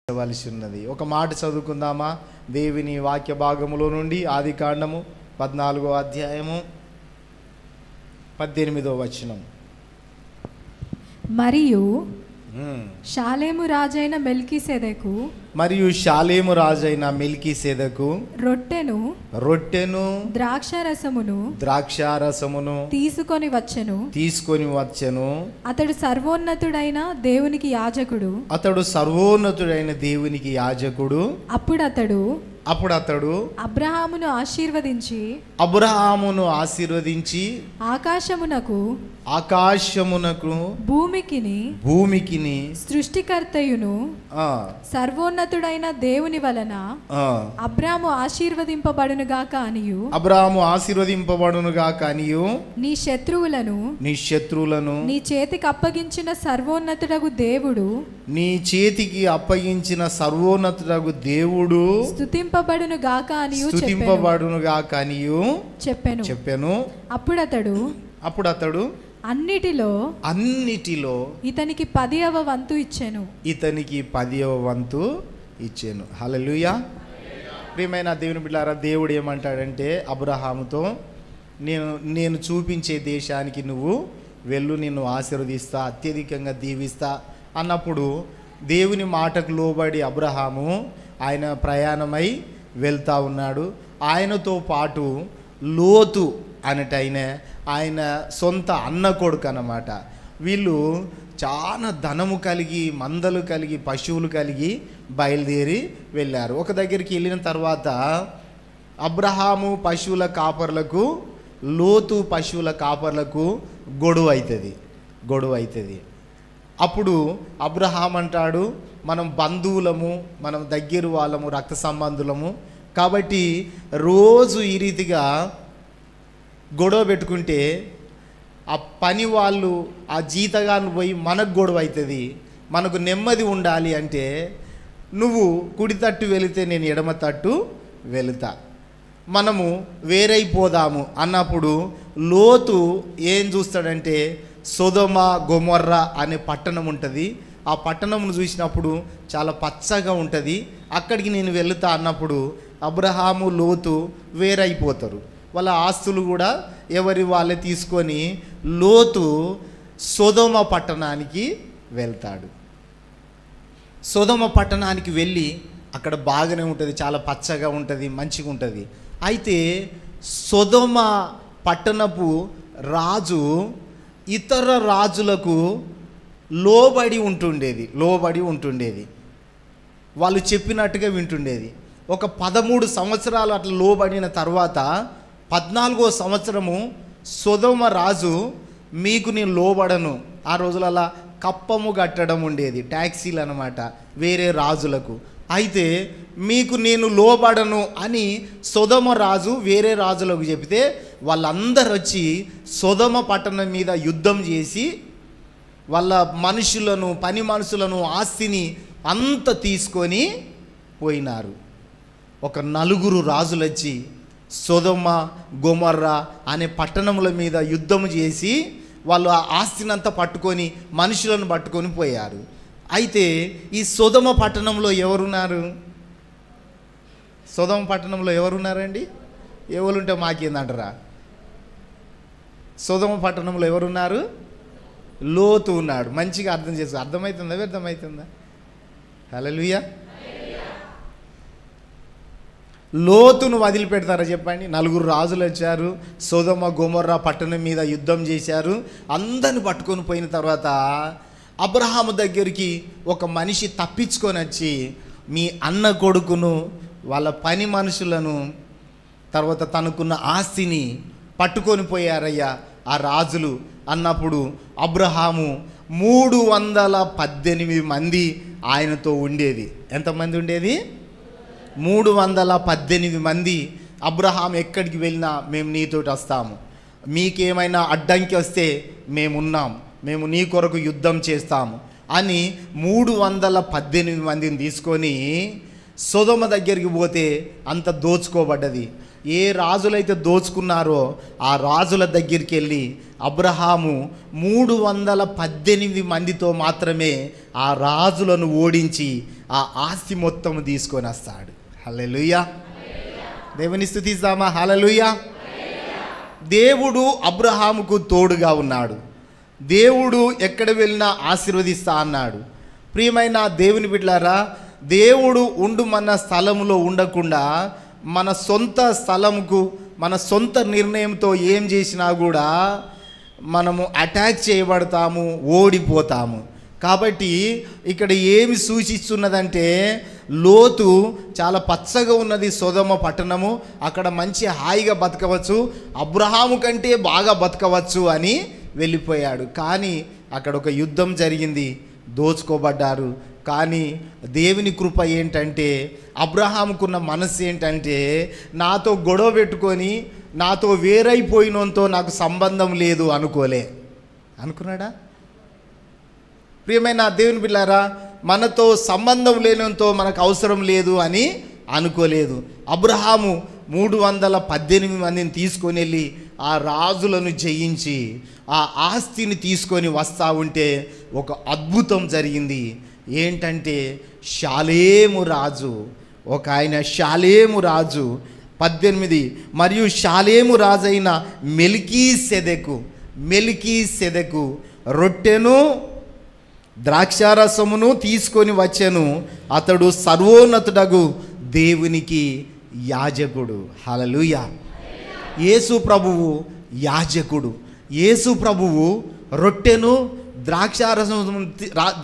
వలసి ఉన్నది. ఒక మాట చదువుకుందామా? దేవుని వాక్య భాగములో నుండి ఆదికాండము 14వ అధ్యాయము 18వ వచనం. మరియు షాలేము రాజైన మెల్కీసెదెకు రొట్టెను ద్రాక్షారసమును తీసుకొని వచ్చెను. అతడు సర్వోన్నతుడైన దేవునికి యాజకుడు. అప్పుడు అతడు అబ్రహామును ఆశీర్వదించి ఆకాశమునకు భూమికిని సృష్టికర్తయును సర్వోన్నతుడైన దేవుని వలన అబ్రాము ఆశీర్వదింపబడును గాక అనియు నీ శత్రువులను నీ చేతికి అప్పగించిన సర్వోన్నతుడగు దేవుడు స్తుతింపబడును గాక అనియు చెప్పెను. అప్పుడు అతడు అన్నిటిలో ఇతనికి 10వ వంతు ఇచ్చెను. హల్లెలూయా. ప్రియమైన దేవుని బిడ్డలారా, దేవుడు ఏమంటాడంటే అబ్రహాముతో, నేను చూపించే దేశానికి నువ్వు వెళ్ళు, నిన్ను ఆశీర్వదిస్తా, అత్యధికంగా దీవిస్తా అన్నప్పుడు దేవుని మాటకు లోబడి అబ్రహాము ఆయన ప్రయాణమై వెళ్తూ ఉన్నాడు. ఆయనతో పాటు లోతు అనేటైన ఆయన సొంత అన్న కొడుకు అన్నమాట. వీళ్ళు చాలా ధనము కలిగి, మందలు కలిగి, పశువులు కలిగి బయలుదేరి వెళ్ళారు. ఒక దగ్గరికి వెళ్ళిన తర్వాత అబ్రహాము పశువుల కాపర్లకు, లోతు పశువుల కాపర్లకు గొడవ అవుతుంది. అప్పుడు అబ్రహాం అంటాడు, మనం బంధువులము, మనం దగ్గర వాళ్ళము, రక్త సంబంధులము, కాబట్టి రోజు ఈ రీతిగా గొడవ పెట్టుకుంటే ఆ పని వాళ్ళు, ఆ జీతగాను పోయి మనకు గొడవ అవుతుంది. మనకు నెమ్మది ఉండాలి అంటే నువ్వు కుడి తట్టు వెళితే నేను ఎడమ తట్టు వెళుతా, మనము వేరైపోదాము అన్నప్పుడు లోతు ఏం చూస్తాడంటే సొదొమ గొమొర్రా అనే పట్టణం ఉంటుంది. ఆ పట్టణంను చూసినప్పుడు చాలా పచ్చగా ఉంటుంది. అక్కడికి నేను వెళుతా అన్నప్పుడు అబ్రహాము లోతు వేరైపోతారు. వాళ్ళ ఆస్తులు కూడా ఎవరి వాళ్ళే తీసుకొని లోతు సొదొమ పట్టణానికి వెళ్తాడు. సొదొమ పట్టణానికి వెళ్ళి అక్కడ బాగానే ఉంటుంది, చాలా పచ్చగా ఉంటుంది, మంచిగా ఉంటుంది. అయితే సొదొమ పట్టణపు రాజు ఇతర రాజులకు లోబడి ఉంటుండేది. వాళ్ళు చెప్పినట్టుగా వింటుండేది. ఒక 13 సంవత్సరాలు అట్లా లోబడిన తర్వాత 14వ సంవత్సరము సొదొమ రాజు, మీకు నేను లోబడను. ఆ రోజులలో కప్పము కట్టడం ఉండేది, ట్యాక్సీలు అన్నమాట వేరే రాజులకు. అయితే మీకు నేను లోబడను అని సొదొమ రాజు వేరే రాజులకు చెబితే వాళ్ళందరూ వచ్చి సొదొమ పట్టణం మీద యుద్ధం చేసి వాళ్ళ మనుషులను, పని మనుషులను, ఆస్తిని అంత తీసుకొని పోయినారు. ఒక 4 రాజులు వచ్చి సొదొమ గొమొర్రా అనే పట్టణముల మీద యుద్ధం చేసి వాళ్ళు ఆ ఆస్తినంతా పట్టుకొని, మనుషులను పట్టుకొని పోయారు. అయితే ఈ సొదొమ పట్టణంలో ఎవరున్నారండి? ఎవరుంటే మాకేందంటారా? సొదొమ పట్టణంలో ఎవరున్నారు? లోతు ఉన్నాడు. మంచిగా అర్థం చేసుకో. అర్థమవుతుందా? హల్లెలూయా. లోతును వదిలిపెడతారా చెప్పండి? 4 రాజులు వచ్చారు, సొదొమ గొమొర్రా పట్టణం మీద యుద్ధం చేశారు. అందరిని పట్టుకొని పోయిన తర్వాత అబ్రహాము దగ్గరికి ఒక మనిషి తప్పించుకొని వచ్చి మీ అన్న కొడుకును, వాళ్ళ పని మనుషులను, తర్వాత తనకున్న ఆస్తిని పట్టుకొని పోయారయ్యా ఆ రాజులు అన్నప్పుడు అబ్రహాము 318 మంది ఆయనతో ఉండేది. ఎంతమంది ఉండేది? 318 మంది. అబ్రహాం ఎక్కడికి వెళ్ళినా మేము నీతోటి వస్తాము, మీకేమైనా అడ్డంకి వస్తే మేమున్నాం, మేము నీ కొరకు యుద్ధం చేస్తాము అని 318 మందిని తీసుకొని సొదొమ దగ్గరికి పోతే అంత దోచుకోబడ్డది. ఏ రాజులైతే దోచుకున్నారో ఆ రాజుల దగ్గరికి వెళ్ళి అబ్రహాము 318 మందితో మాత్రమే ఆ రాజులను ఓడించి ఆ ఆస్తి మొత్తం తీసుకొని వస్తాడు. హల్లెలూయా, దేవుని స్తుతిద్దామా. హల్లెలూయా. దేవుడు అబ్రహాముకు తోడుగా ఉన్నాడు. దేవుడు ఎక్కడ వెళ్ళినా ఆశీర్వదిస్తా అన్నాడు. ప్రియమైన దేవుని బిడ్డలారా, దేవుడు ఉండుమన్న స్థలంలో ఉండకుండా మన సొంత స్థలంకు మన సొంత నిర్ణయంతో ఏం చేసినా కూడా మనము అటాక్ చేయబడతాము, ఓడిపోతాము. కాబట్టి ఇక్కడ ఏమి సూచిస్తున్నదంటే, లోతు చాలా పచ్చగా ఉన్నది సొదొమ పట్టణము, అక్కడ మంచి హాయిగా బతకవచ్చు, అబ్రహాము కంటే బాగా బతకవచ్చు అని వెళ్ళిపోయాడు. కానీ అక్కడ ఒక యుద్ధం జరిగింది, దోచుకోబడ్డారు. కానీ దేవుని కృప ఏంటంటే, అబ్రహాముకున్న మనసు ఏంటంటే, నాతో గొడవ పెట్టుకొని నాతో వేరైపోయినంతో నాకు సంబంధం లేదు అనుకున్నాడా? ప్రియమైన దేవుని బిడ్డలారా, మనతో సంబంధం లేనంతో మనకు అవసరం లేదు అని అనుకోలేదు. అబ్రహాము 318 మందిని తీసుకొని వెళ్ళి ఆ రాజులను జయించి ఆ ఆస్తిని తీసుకొని వస్తూ ఉంటే ఒక అద్భుతం జరిగింది. ఏంటంటే, షాలేము రాజు, ఒక ఆయన షాలేము రాజు 18, మరియు షాలేము రాజైన మెల్కీసెదెకు రొట్టెను ద్రాక్షారసమును తీసుకొని వచ్చెను. అతడు సర్వోన్నతుడగు దేవునికి యాజకుడు. హల్లెలూయా. యేసు ప్రభువు యాజకుడు. యేసు ప్రభువు రొట్టెను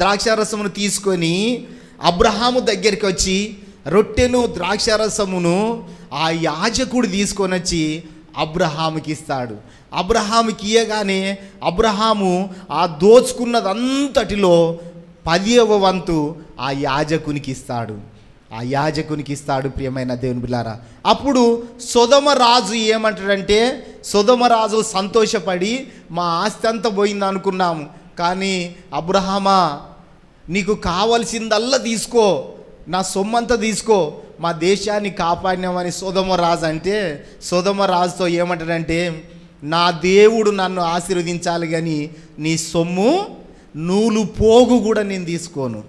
ద్రాక్షారసమును తీసుకొని అబ్రహాము దగ్గరికి వచ్చి రొట్టెను ద్రాక్షారసమును ఆ యాజకుడు తీసుకొని వచ్చి అబ్రహాముకి ఇస్తాడు. అబ్రహాముకి ఇయ్యగానే అబ్రహాము ఆ దోచుకున్నదంతటిలో 10వ వంతు ఆ యాజకునికి ఇస్తాడు. ప్రియమైన దేవుని బిడ్డలారా, అప్పుడు సొదొమ రాజు ఏమంటాడంటే, సొదొమ రాజు సంతోషపడి, మా ఆస్తి అంతా పోయింది అనుకున్నాము, కానీ అబ్రహామా నీకు కావలసిందల్లా తీసుకో, నా సొమ్మంతా తీసుకో, మా దేశాన్ని కాపాడినామని సొదొమ రాజు అంటే, సొదొమ రాజుతో ఏమంటాడంటే, నా దేవుడు నన్ను ఆశీర్వదించాలి కానీ నీ సొమ్ము నూలు పోగు కూడా నేను తీసుకోను,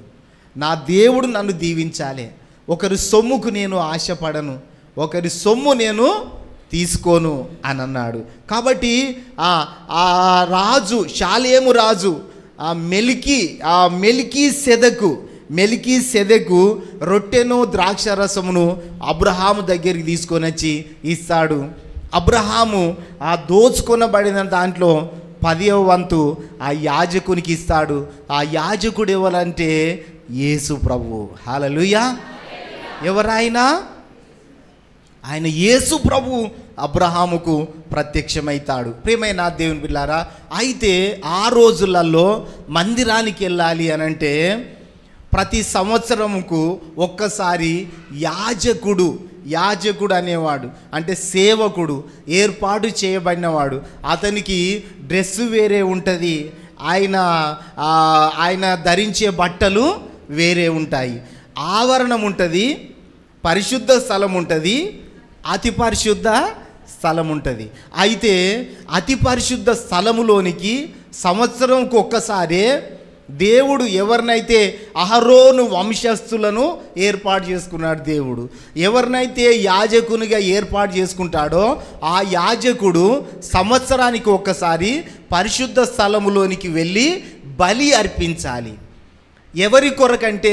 నా దేవుడు నన్ను దీవించాలి, ఒకరి సొమ్ముకు నేను ఆశపడను, ఒకరి సొమ్ము నేను తీసుకోను అని అన్నాడు. కాబట్టి ఆ రాజు షాలేము రాజు మెల్కీసెదెకు రొట్టెను ద్రాక్షారసమును అబ్రహాము దగ్గరికి తీసుకొని వచ్చి ఇస్తాడు. అబ్రహాము ఆ దోచుకొనబడిన దాంట్లో 10వ వంతు ఆ యాజకునికి ఇస్తాడు. ఆ యాజకుడు ఎవరంటే యేసు ప్రభువు. హల్లెలూయా. ఎవరైనా ఆయన యేసు ప్రభు అబ్రహాముకు ప్రత్యక్షమవుతాడు. ప్రియమైన దేవుని బిడ్డలారా, అయితే ఆ రోజులలో మందిరానికి వెళ్ళాలి అనంటే ప్రతి సంవత్సరముకు ఒక్కసారి యాజకుడు అనేవాడు, అంటే సేవకుడు, ఏర్పాటు చేయబడినవాడు, అతనికి డ్రెస్సు వేరే ఉంటుంది, ఆయన ధరించే బట్టలు వేరే ఉంటాయి, ఆవరణం ఉంటుంది, పరిశుద్ధ స్థలం ఉంటుంది, అతి పరిశుద్ధ స్థలం ఉంటుంది. అయితే అతి పరిశుద్ధ స్థలములోనికి సంవత్సరంకు ఒక్కసారే దేవుడు ఎవరినైతే అహరోను వంశస్థులను ఏర్పాటు చేసుకున్నాడు, దేవుడు ఎవరినైతే యాజకునిగా ఏర్పాటు చేసుకుంటాడో ఆ యాజకుడు సంవత్సరానికి ఒక్కసారి పరిశుద్ధ స్థలములోనికి వెళ్ళి బలి అర్పించాలి. ఎవరి కొరకంటే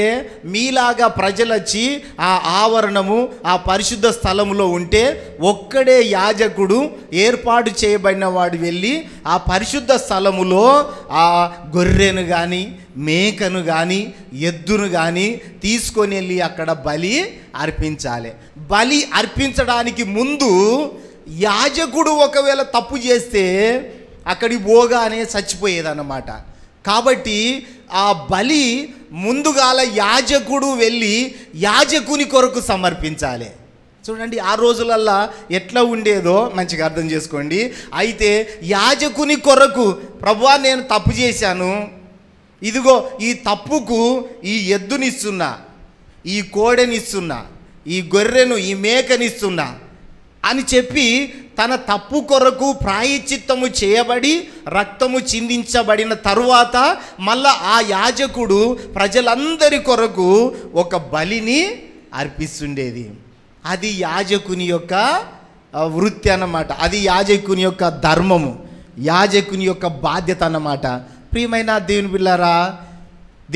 మీలాగా ప్రజలు వచ్చి ఆ ఆవరణము ఆ పరిశుద్ధ స్థలములో ఉంటే ఒక్కడే యాజకుడు ఏర్పాటు చేయబడిన వాడు వెళ్ళి ఆ పరిశుద్ధ స్థలములో ఆ గొర్రెను కానీ మేకను కానీ ఎద్దును కానీ తీసుకొని వెళ్ళి అక్కడ బలి అర్పించాలి. బలి అర్పించడానికి ముందు యాజకుడు ఒకవేళ తప్పు చేస్తే అక్కడికి పోగానే చచ్చిపోయేదన్నమాట. కాబట్టి ఆ బలి ముందుగాల యాజకుడు వెళ్ళి యాజకుని కొరకు సమర్పించాలి. చూడండి ఆ రోజులల్లా ఎట్లా ఉండేదో మంచిగా అర్థం చేసుకోండి. అయితే యాజకుని కొరకు, ప్రభువా నేను తప్పు చేశాను, ఇదిగో ఈ తప్పుకు ఈ ఎద్దునిస్తున్నా, ఈ కోడెనిస్తున్నా, ఈ గొర్రెను ఈ మేకనిస్తున్నా అని చెప్పి తన తప్పు కొరకు ప్రాయశ్చిత్తము చేయబడి రక్తము చిందించబడిన తరువాత మళ్ళా ఆ యాజకుడు ప్రజలందరి కొరకు ఒక బలిని అర్పిస్తుండేది. అది యాజకుని యొక్క వృత్తి అన్నమాట. అది యాజకుని యొక్క ధర్మము, యాజకుని యొక్క బాధ్యత అన్నమాట. ప్రియమైన దేవుని బిడ్డలారా,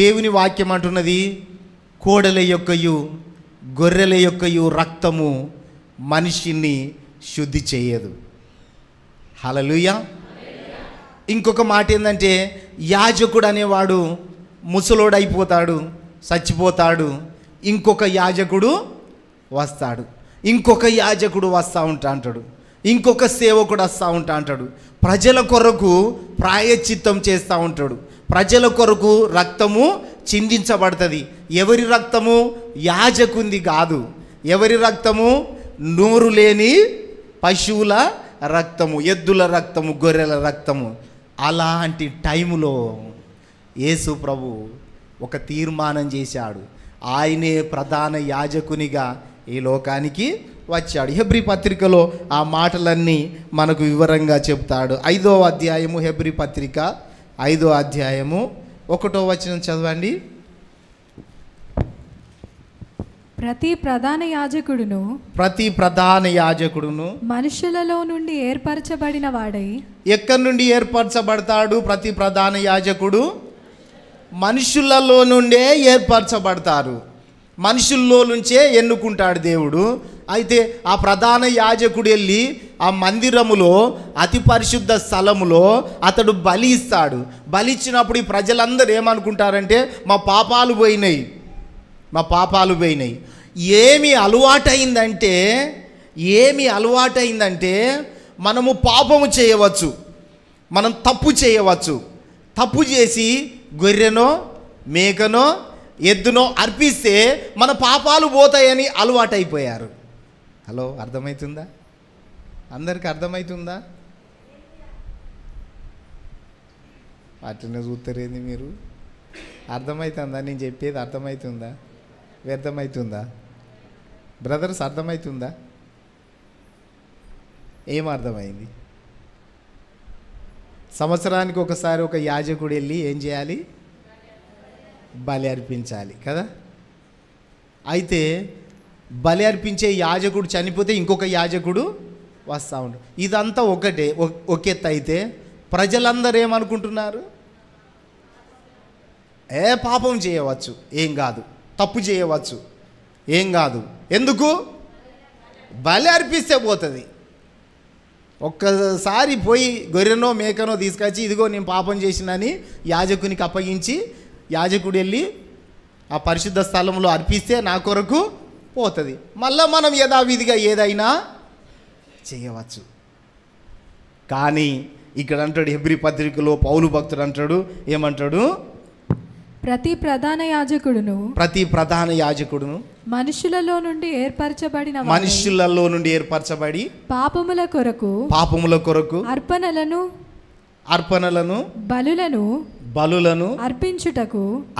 దేవుని వాక్యం అంటున్నది, కోడెల యొక్కయు గొర్రెల యొక్కయు రక్తము మనిషిని శుద్ధి చేయదు. హల్లెలూయా. ఇంకొక మాట ఏంటంటే, యాజకుడు అనేవాడు ముసలోడైపోతాడు, చచ్చిపోతాడు, ఇంకొక యాజకుడు వస్తాడు, ఇంకొక యాజకుడు వస్తూ ఉంటాడు, ఇంకొక సేవకుడు వస్తూ ఉంటాడు. ప్రజల కొరకు ప్రాయశ్చిత్తం చేస్తూ ఉంటాడు, ప్రజల కొరకు రక్తము చిందించబడుతుంది. ఎవరి రక్తము? యాజకుంది కాదు. ఎవరి రక్తము? నోరు లేని పశువుల రక్తము, ఎద్దుల రక్తము, గొర్రెల రక్తము. అలాంటి టైములో యేసు ప్రభు ఒక తీర్మానం చేశాడు. ఆయనే ప్రధాన యాజకునిగా ఈ లోకానికి వచ్చాడు. హెబ్రీ పత్రికలో ఆ మాటలన్నీ మనకు వివరంగా చెప్తాడు. 5వ అధ్యాయము, హెబ్రీ పత్రిక 5వ అధ్యాయము 1వ వచనం చదవండి. ప్రతి ప్రధాన యాజకుడును మనుషులలో నుండి ఏర్పరచబడిన వాడై. ఎక్కడి నుండి ఏర్పరచబడతాడు? ప్రతి ప్రధాన యాజకుడు మనుషులలో నుండే ఏర్పరచబడతారు. మనుషుల్లో నుంచే ఎన్నుకుంటాడు దేవుడు. అయితే ఆ ప్రధాన యాజకుడు వెళ్ళి ఆ మందిరములో, అతి పరిశుద్ధ స్థలములో అతడు బలి ఇస్తాడు. బలి ఇచ్చినప్పుడు ఈ ప్రజలందరూ ఏమనుకుంటారంటే, మా పాపాలు పోయినాయి. ఏమి అలవాటైందంటే మనము పాపము చేయవచ్చు, మనం తప్పు చేయవచ్చు. తప్పు చేసి గొర్రెనో మేకనో ఎద్దునో అర్పిస్తే మన పాపాలు పోతాయని అలవాటైపోయారు. హలో, అర్థమవుతుందా? అందరికి అర్థమవుతుందా? అట్లనే చూస్తారేంది మీరు? అర్థమవుతుందా? నేను చెప్పేది అర్థమవుతుందా? వ్యర్థమవుతుందా? బ్రదర్స్, అర్థమవుతుందా? ఏం అర్థమైంది? సంవత్సరానికి ఒకసారి ఒక యాజకుడు వెళ్ళి ఏం చేయాలి? బలి అర్పించాలి కదా. అయితే బలి అర్పించే యాజకుడు చనిపోతే ఇంకొక యాజకుడు వస్తూ ఉంటాడు. ఇదంతా ఒకెత్త. అయితే ప్రజలందరూ ఏమనుకుంటున్నారు? పాపం చేయవచ్చు, ఏం కాదు. తప్పు చేయవచ్చు, ఏం కాదు. ఎందుకు? బలి అర్పిస్తే పోతుంది. ఒక్కసారి పోయి గొర్రెనో మేకనో తీసుకొచ్చి, ఇదిగో నేను పాపం చేసినని యాజకునికి అప్పగించి, యాజకుడు వెళ్ళి ఆ పరిశుద్ధ స్థలంలో అర్పిస్తే నా కొరకు పోతుంది. మళ్ళీ మనం యథావిధిగా ఏదైనా చేయవచ్చు. కానీ ఇక్కడ అంటాడు, హెబ్రీ పత్రికలో పౌలు భక్తుడు అంటాడు, ఏమంటాడు? ప్రతి ప్రధాన యాజకుడును మనుషులలో నుండి ఏర్పరచబడి పాపముల కొరకు అర్పణలను బలులను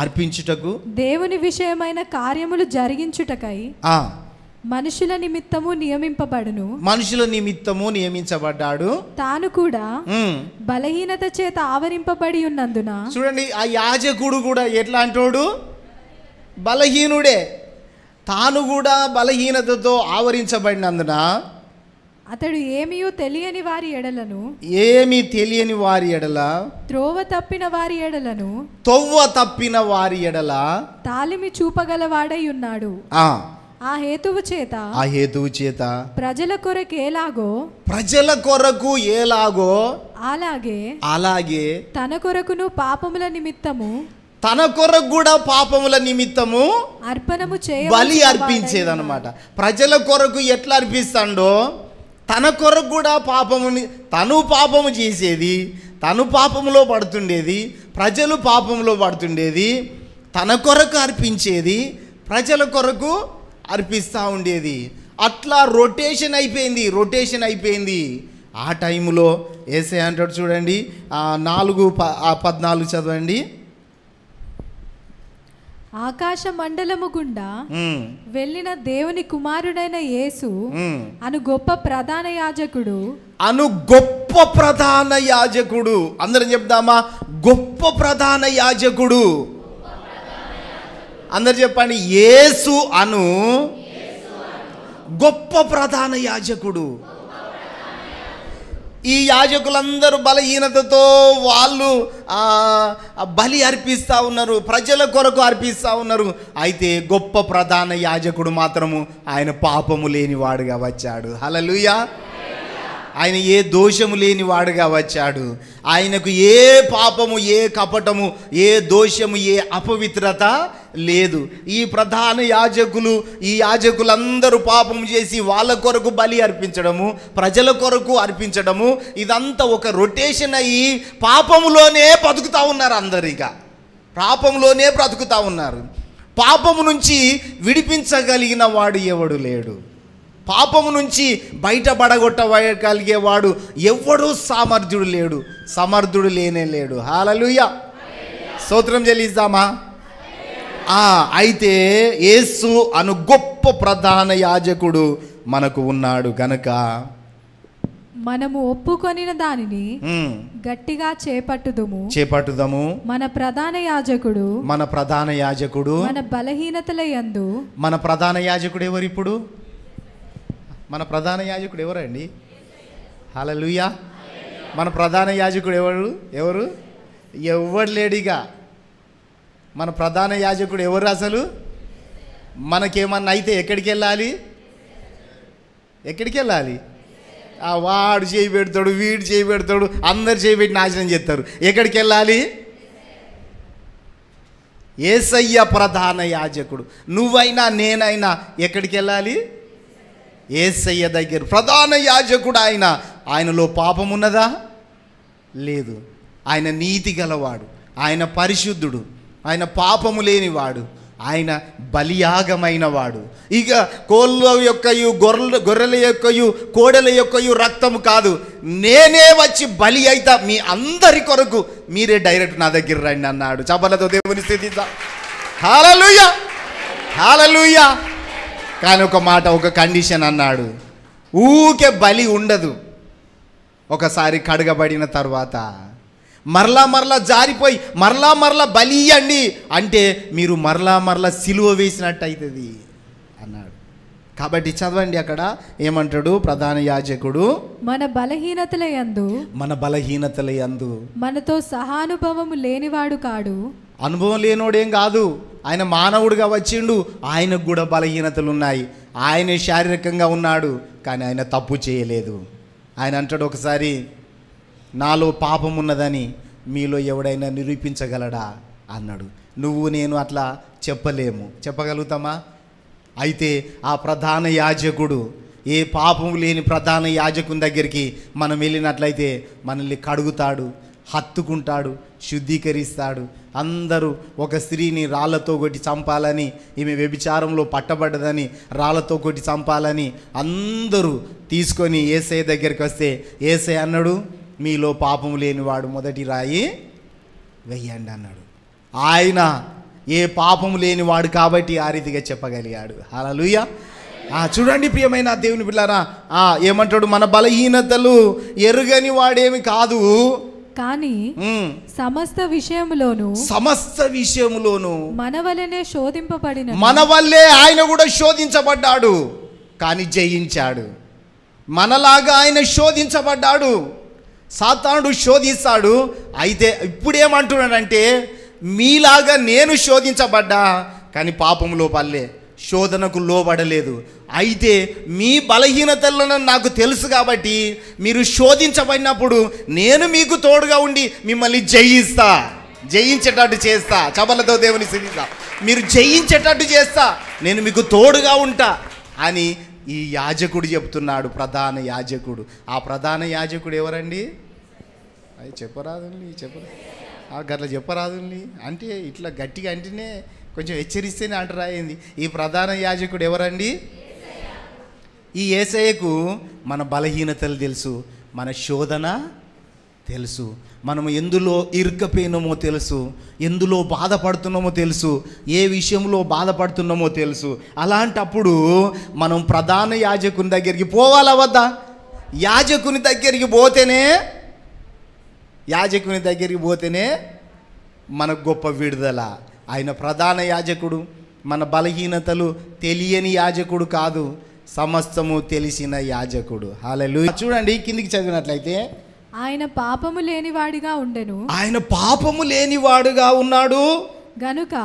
అర్పించుటకు దేవుని విషయమైన కార్యములు జరిగించుటకై మనుషుల నిమిత్తము నియమించబడ్డాడు. తాను కూడా బలహీనత చేత ఆవరింపబడి ఉన్నందున. చూడండి, ఆ యాజకుడు కూడా ఎట్లా అంటాడు? బలహీనుడే. తాను కూడా బలహీనతతో ఆవరించబడినందున అతడు ఏమీ తెలియని వారి ఎడల త్రోవ తప్పిన వారి ఎడల తాలిమి చూపగలవాడై ఉన్నాడు. ఆ హేతువు చేత ప్రజల కొరకు ఎలాగో అలాగే తన కొరకును పాపముల నిమిత్తము అర్పణము బలి అర్పించేదన్నమాట. ప్రజల కొరకు ఎట్లా అర్పిస్తాడో తన కొరకు కూడా తను పాపము చేసేది, తను పాపములో పడుతుండేది, ప్రజలు పాపంలో పడుతుండేది, తన కొరకు అర్పించేది, ప్రజల కొరకు అర్పిస్తూ ఉండేది. అట్లా రొటేషన్ అయిపోయింది. ఆ టైంలో యేసయ్య అంటాడు, చూడండి 4:14 చదవండి. ఆకాశ మండలము గుండా వెళ్ళిన దేవుని కుమారుడైన యేసు అను గొప్ప ప్రధాన యాజకుడు అందరం చెప్దామా? గొప్ప ప్రధాన యాజకుడు. అందరు చెప్పండి, యేసు అను గొప్ప ప్రధాన యాజకుడు. ఈ యాజకులందరూ బలహీనతతో వాళ్ళు బలి అర్పిస్తూ ఉన్నారు, ప్రజల కొరకు అర్పిస్తూ ఉన్నారు. అయితే గొప్ప ప్రధాన యాజకుడు మాత్రము ఆయన పాపము లేనివాడుగా వచ్చాడు. హల్లెలూయా. ఆయన ఏ దోషము లేనివాడుగా వచ్చాడు. ఆయనకు ఏ పాపము, ఏ కపటము, ఏ దోషము, ఏ అపవిత్రత లేదు. ఈ ప్రధాన యాజకులు, ఈ యాజకులందరూ పాపము చేసి వాళ్ళ కొరకు బలి అర్పించడము, ప్రజల కొరకు అర్పించడము, ఇదంతా ఒక రొటేషన్ అయ్యి పాపములోనే బతుకుతూ ఉన్నారు. అందరిక పాపములోనే బ్రతుకుతూ ఉన్నారు. పాపము నుంచి విడిపించగలిగిన వాడు ఎవడు లేడు. పాపము నుంచి బయటపడగొట్టగలిగేవాడు ఎవడూ సమర్థుడు లేడు. సమర్థుడు లేనే లేడు. హల్లెలూయా. స్తోత్రం చెల్లిద్దామా? అయితే యేసు అను గొప్ప ప్రధాన యాజకుడు మనకు ఉన్నాడు గనక మనము ఒప్పుకొనిన దానిని గట్టిగా చేపట్టుదము. మన ప్రధాన యాజకుడు మన బలహీనతల యందు. మన ప్రధాన యాజకుడు ఎవరు? ఇప్పుడు మన ప్రధాన యాజకుడు ఎవరండి? హల్లెలూయా. మన ప్రధాన యాజకుడు ఎవరు? ఎవరు లేడిగా. మన ప్రధాన యాజకుడు ఎవరు? అసలు మనకేమన్నా అయితే ఎక్కడికి వెళ్ళాలి? వాడు చేయి పెడతాడు, వీడు చేయి పెడతాడు, అందరు చేయి పెట్టి నాశనం చేస్తారు. ఎక్కడికి వెళ్ళాలి? యేసయ్య ప్రధాన యాజకుడు. నువ్వైనా నేనైనా ఎక్కడికి వెళ్ళాలి? యేసయ్య దగ్గర. ప్రధాన యాజకుడు ఆయన. ఆయనలో పాపం ఉన్నదా? లేదు. ఆయన నీతి గలవాడు, ఆయన పరిశుద్ధుడు, ఆయన పాపము లేనివాడు, ఆయన బలియాగమైన వాడు. ఇక కోళ్ళ యొక్కయు గొర్రెల యొక్కయు కోడెల యొక్కయు రక్తము కాదు, నేనే వచ్చి బలి అయితా మీ అందరి కొరకు, మీరే డైరెక్ట్ నా దగ్గర రండి అన్నాడు. చప్పలతో దేవుని స్తుతిద్దాం. హల్లెలూయా, హల్లెలూయా. కానీ ఒక మాట, ఒక కండిషన్ అన్నాడు. ఊకే బలి ఉండదు. ఒకసారి కడగబడిన తర్వాత మరలా జారిపోయి మరలా బలి ఇయ్యండి అంటే మీరు మరలా సిలువ వేసినట్టు అవుతుంది అన్నాడు. కాబట్టి చదవండి, అక్కడ ఏమంటాడు? ప్రధాన యాజకుడు మన బలహీనతల యందు మనతో సహానుభవము లేనివాడు కాడు. అనుభవం లేనోడేం కాదు. ఆయన మానవుడిగా వచ్చిండు. ఆయనకు కూడా బలహీనతలు ఉన్నాయి. ఆయన శారీరకంగా ఉన్నాడు, కానీ ఆయన తప్పు చేయలేదు. ఆయన అంటాడు ఒకసారి, నాలో పాపం ఉన్నదని మీలో ఎవడైనా నిరూపించగలడా అన్నాడు. నువ్వు నేను అట్లా చెప్పలేము. చెప్పగలుగుతామా? అయితే ఆ ప్రధాన యాజకుడు, ఏ పాపం లేని ప్రధాన యాజకుని దగ్గరికి మనం వెళ్ళినట్లయితే మనల్ని కడుగుతాడు, హత్తుకుంటాడు, శుద్ధీకరిస్తాడు. అందరూ ఒక స్త్రీని రాళ్లతో కొట్టి చంపాలని, ఈమె వ్యభిచారంలో పట్టబడ్డదని రాళ్లతో కొట్టి చంపాలని అందరూ తీసుకొని యేసయ్య దగ్గరికి వస్తే యేసయ్య అన్నాడు, మీలో పాపం లేనివాడు మొదటి రాయి వెయ్యండి అన్నాడు. ఆయన ఏ పాపము లేనివాడు కాబట్టి ఆ రీతిగా చెప్పగలిగాడు. హల్లెలూయా. చూడండి ప్రియమైన దేవుని పిల్లారా, ఏమంటాడు? మన బలహీనతలు ఎరుగని వాడేమి కాదు, కానీ సమస్త విషయములోను మన వల్లే ఆయన కూడా శోధించబడ్డాడు, కానీ జయించాడు. మనలాగా ఆయన శోధించబడ్డాడు. సాతానుడు శోధిస్తాడు. అయితే ఇప్పుడేమంటున్నాడంటే, మీలాగా నేను శోధించబడ్డా, కానీ పాపంలో పల్లె, శోధనకు లోబడలేదు. అయితే మీ బలహీనతలను నాకు తెలుసు కాబట్టి మీరు శోధించబడినప్పుడు నేను మీకు తోడుగా ఉండి మిమ్మల్ని జయించేటట్టు చేస్తా. చపలతో దేవుని స్తుతిస్తా. మీరు జయించేటట్టు చేస్తా, నేను మీకు తోడుగా ఉంటా అని ఈ యాజకుడు చెప్తున్నాడు. ప్రధాన యాజకుడు. ఆ ప్రధాన యాజకుడు ఎవరండి? అది చెప్పరాదుల్ని, గట్లా చెప్పరాదుల్ని అంటే ఇట్లా గట్టిగా అంటేనే కొంచెం హెచ్చరిస్తేనే అంటారా ఏంది? ఈ ప్రధాన యాజకుడు ఎవరండి? ఈ యేసయ్యకు మన బలహీనతలు తెలుసు, మన శోధన తెలుసు, మనం ఎందులో ఇరుక్కపోయినామో తెలుసు, ఎందులో బాధపడుతున్నామో తెలుసు, ఏ విషయంలో బాధపడుతున్నామో తెలుసు. అలాంటప్పుడు మనం ప్రధాన యాజకుని దగ్గరికి పోవాలా వద్దా? యాజకుని దగ్గరికి పోతేనే మనకు గొప్ప విడుదల. ఆయన ప్రధాన యాజకుడు, మన బలహీనతలు తెలియని యాజకుడు కాదు, సమస్తము తెలిసిన యాజకుడు. హల్లెలూయా. చూడండి కిందికి చదివినట్లయితే, ఆయన పాపము లేనివాడిగా ఉండెను, ఆయన పాపము లేనివాడుగా ఉన్నాడు గనుక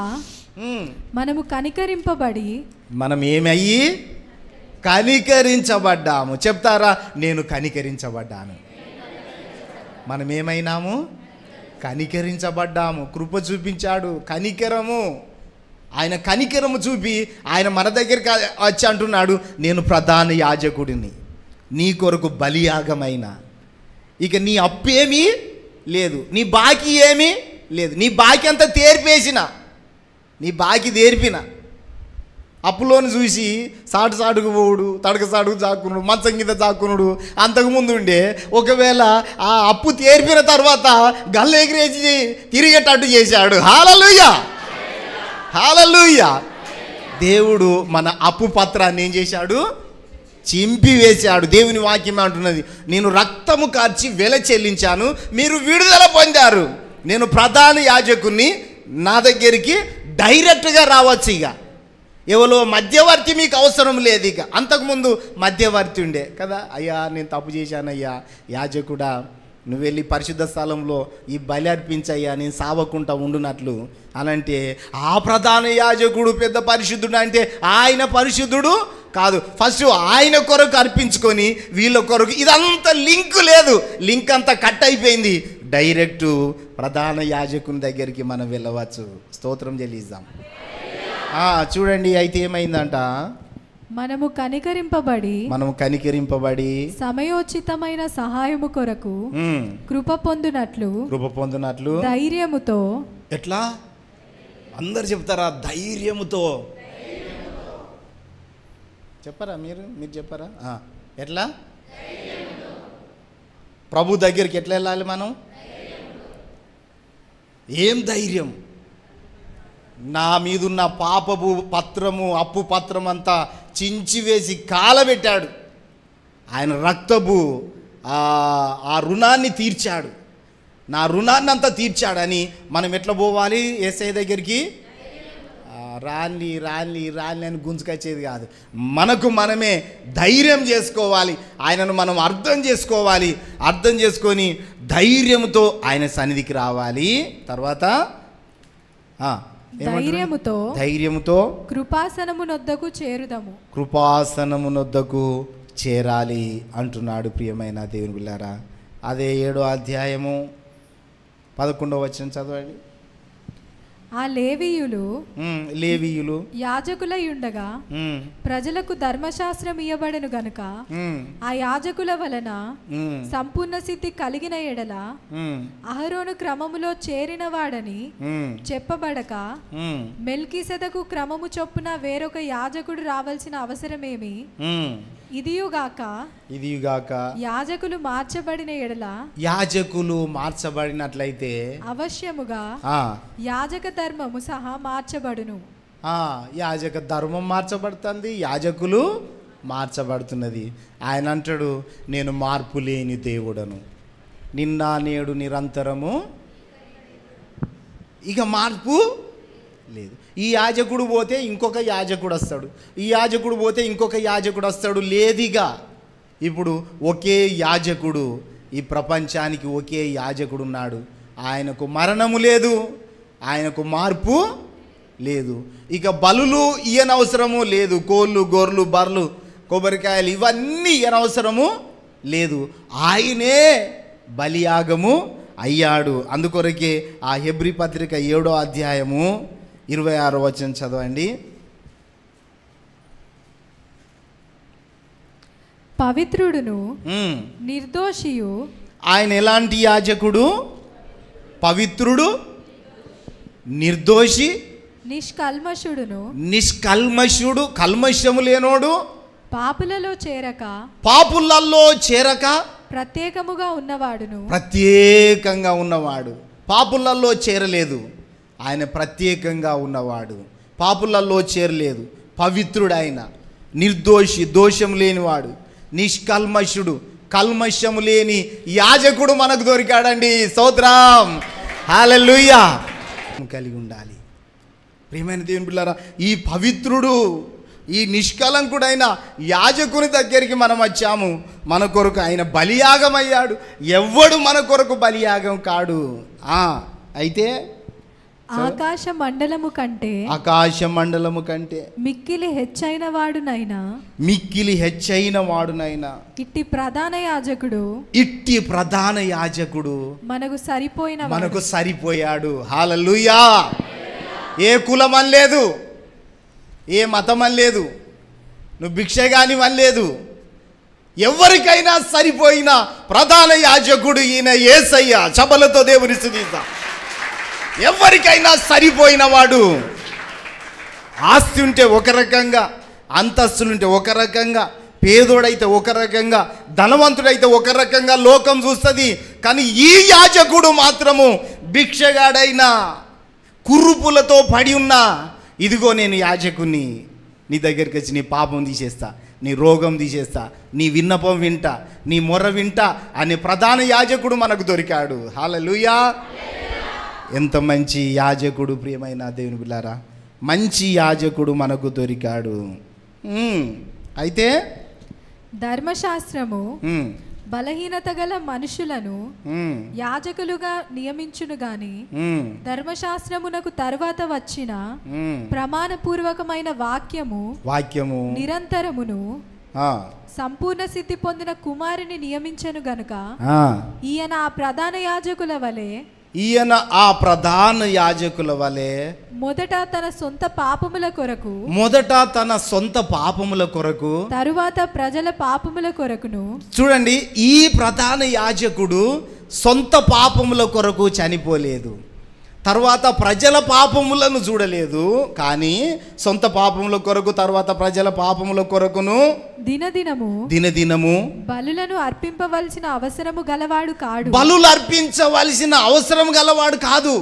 మనము కనికరింపబడి, మనం ఏమయ్యి కనికరించబడ్డాము. చెప్తారా? నేను కనికరించబడ్డాను. మనం ఏమైనాము? కనికరించబడ్డాము. కృప చూపించాడు, కనికరము. ఆయన కనికరము చూపి ఆయన మన దగ్గరికి వచ్చి అంటున్నాడు, నేను ప్రధాన యాజకుడిని, నీ కొరకు బలియాగమైన. ఇక నీ అప్పేమీ లేదు, నీ బాకీ ఏమీ లేదు, నీ బాకీ అంతా తీర్పిన. అప్పులోని చూసి సాటుకు పోవుడు, సాటుకు చాక్కునుడు, మంచం కింద చాక్కునుడు అంతకుముందు ఉండే. ఒకవేళ ఆ అప్పు తీర్పిన తర్వాత గల్లు ఎగిరేసి తిరిగేటట్టు చేశాడు. హల్లెలూయా, హల్లెలూయా. దేవుడు మన అప్పు పత్రాన్ని ఏం చేశాడు? చింపివేశాడు. దేవుని వాక్యం అంటున్నది, నేను రక్తము కార్చి వెల చెల్లించాను, మీరు విడుదల పొందారు. నేను ప్రధాన యాజకుని, నా దగ్గరికి డైరెక్ట్గా రావచ్చు. ఇక ఎవరో మధ్యవర్తి మీకు అవసరం లేదు. ఇక అంతకుముందు మధ్యవర్తి ఉండే కదా. అయ్యా నేను తప్పు చేశానయ్యా, యాజకుడా నువ్వు వెళ్ళి పరిశుద్ధ స్థలంలో ఈ బలి అర్పించయ్యా, నేను సావకుండా ఉండునట్లు అనంటే, ఆ ప్రధాన యాజకుడు పెద్ద పరిశుద్ధుడు అంటే ఆయన పరిశుద్ధుడు కాదు. ఫస్ట్ ఆయన కొరకు అర్పించుకొని వీళ్ళ కొరకు, ఇదంతా లింక్ లేదు, లింక్ అంతా కట్ అయిపోయింది. డైరెక్ట్ ప్రధాన యాజకుని దగ్గరికి మనం వెళ్ళవచ్చు. స్తోత్రం చెల్లిద్దాం. చూడండి, అయితే ఏమైందంట, మనము కనికరింపబడి సమయోచితమైన సహాయము కొరకు కృప పొందునట్లు ధైర్యముతో. ఎట్లా? అందరు చెప్తారా? ధైర్యముతో చెప్పారా? మీరు చెప్పారా? ఎట్లా? ప్రభు దగ్గరికి ఎట్లా వెళ్ళాలి మనం? ఏం ధైర్యం? నా మీదున్న పాపపు పత్రము, అప్పు పత్రం అంతా చించివేసి కాలబెట్టాడు. ఆయన రక్తపు ఆ రుణాన్ని తీర్చాడు, నా రుణాన్ని అంతా తీర్చాడని మనం ఎట్లా పోవాలి? యేసయ్య దగ్గరికి రాలి అని గుంజుకొచ్చేది కాదు. మనకు మనమే ధైర్యం చేసుకోవాలి, ఆయనను మనం అర్థం చేసుకొని ధైర్యంతో ఆయన సన్నిధికి రావాలి. తర్వాత ధైర్యముతో కృపాసనమునొద్దకు చేరాలి అంటున్నాడు. ప్రియమైన దేవుని బిడ్డలారా, అదే 7వ అధ్యాయము 11వ వచనం చదవండి. ఆ లేవీయులు యాజకులై ఉండగా ప్రజలకు ధర్మశాస్త్రం ఇయ్యబడెను గనుక ఆ యాజకుల వలన సంపూర్ణ సిద్ధి కలిగిన ఎడల అహరోను క్రమములో చేరిన వాడని చెప్పబడక మెల్కీసెదకు క్రమము చొప్పున వేరొక యాజకుడు రావాల్సిన అవసరమేమి? ఇదియుగాక యాజకులు మార్చబడినట్లయితే అవశ్యముగా యాజక ధర్మము సహా మార్చబడును. యాజక ధర్మం మార్చబడుతుంది, యాజకులు మార్చబడుతున్నది. ఆయన అంటాడు, నేను మార్పు లేని దేవుడను, నిన్న నేడు నిరంతరము. ఇక మార్పు లేదు. ఈ యాజకుడు పోతే ఇంకొక యాజకుడు వస్తాడు, ఈ యాజకుడు పోతే ఇంకొక యాజకుడు వస్తాడు. లేదిగా ఇప్పుడు ఒకే యాజకుడు, ఈ ప్రపంచానికి ఒకే యాజకుడు ఉన్నాడు. ఆయనకు మరణము లేదు, ఆయనకు మార్పు లేదు. ఇక బలులు ఇయ్యనవసరము లేదు, కోళ్ళు గొర్రెలు బర్రెలు కొబ్బరికాయలు ఇవన్నీ ఇయ్యనవసరము లేదు. ఆయనే బలియాగము అయ్యాడు. అందుకొరకే ఆ హెబ్రీ పత్రిక 7వ అధ్యాయము 26వ వచనం చదవండి. పవిత్రుడును నిర్దోషియు. ఆయన ఎలాంటి యాజకుడు? పవిత్రుడు, నిర్దోషి, నిష్కల్మషుడు, కల్మషము లేనోడు, పాపులలో చేరక ప్రత్యేకముగా ఉన్నవాడును. ప్రత్యేకంగా ఉన్నవాడు, పాపులలో చేరలేదు. ఆయన ప్రత్యేకంగా ఉన్నవాడు, పాపులలో చేరలేదు. పవిత్రుడైన, నిర్దోషి, దోషం లేనివాడు, నిష్కల్మషుడు, కల్మషము లేని యాజకుడు మనకు దొరికాడండి. స్తోత్రం, హల్లెలూయా. కలిగి ఉండాలి ప్రియమైన దేవుని బిడ్డలారా. ఈ పవిత్రుడు, ఈ నిష్కలంకుడైన యాజకుని దగ్గరికి మనం వచ్చాము. మన కొరకు ఆయన బలియాగమయ్యాడు. ఎవ్వడు మన కొరకు బలియాగం కాడు. అయితే ఆకాశ మండలము కంటే మిక్కిలి హెచ్చైన వాడునైనా ఇట్టి ప్రధాన యాజకుడు మనకు సరిపోయాడు. హల్లెలూయా. ఏ కులం అనలేదు, ఏ మతం అనలేదు, నువ్వు భిక్ష కాని అనలేదు. ఎవరికైనా సరిపోయిన ప్రధాన యాజకుడు ఈయన యేసయ్య. చపలతో దేవుని స్తుతిద్దాం. ఎవరికైనా సరిపోయిన వాడు. ఆస్తి ఉంటే ఒక రకంగా, అంతస్తులుంటే ఒక రకంగా, పేదోడైతే ఒక రకంగా, ధనవంతుడైతే ఒక రకంగా లోకం చూస్తుంది. కానీ ఈ యాజకుడు మాత్రము భిక్షగాడైనా, కుర్రుపులతో పడి ఉన్నా, ఇదిగో నేను యాజకుని, నీ దగ్గరికి వచ్చి నీ పాపం తీసేస్తా, నీ రోగం తీసేస్తా, నీ విన్నపం వింటా, నీ మొర్ర వింటా అనే ప్రధాన యాజకుడు మనకు దొరికాడు. హల్లెలూయా. ఎంత మంచి యాజకుడు ప్రియమైన దేవుని బిడ్డలారా. మంచి యాజకుడు మనకు దొరికాడు. అయితే ధర్మశాస్త్రము బలహీనత గల మనుషులను యాజకులుగా నియమించును గాని ధర్మశాస్త్రమునకు తరువాత వచ్చిన ప్రమాణపూర్వకమైన వాక్యము నిరంతరమును సంపూర్ణ సిద్ధి పొందిన కుమారుని నియమించను గనుక ఈయన ఆ ప్రధాన యాజకుల వలె మొదట తన సొంత పాపముల కొరకు తరువాత ప్రజల పాపముల కొరకును. చూడండి, ఈ ప్రధాన యాజకుడు సొంత పాపముల కొరకు చనిపోలేదు, తర్వాత ప్రజల పాపములను చూడలేదు. కానీ సొంత పాపముల కొరకు, తర్వాత ప్రజల పాపముల కొరకును దినదినము బలులను అర్పింపవలసిన అవసరము గలవాడు కాడు. బలులు అర్పించవలసిన అవసరం గలవాడు కాదు.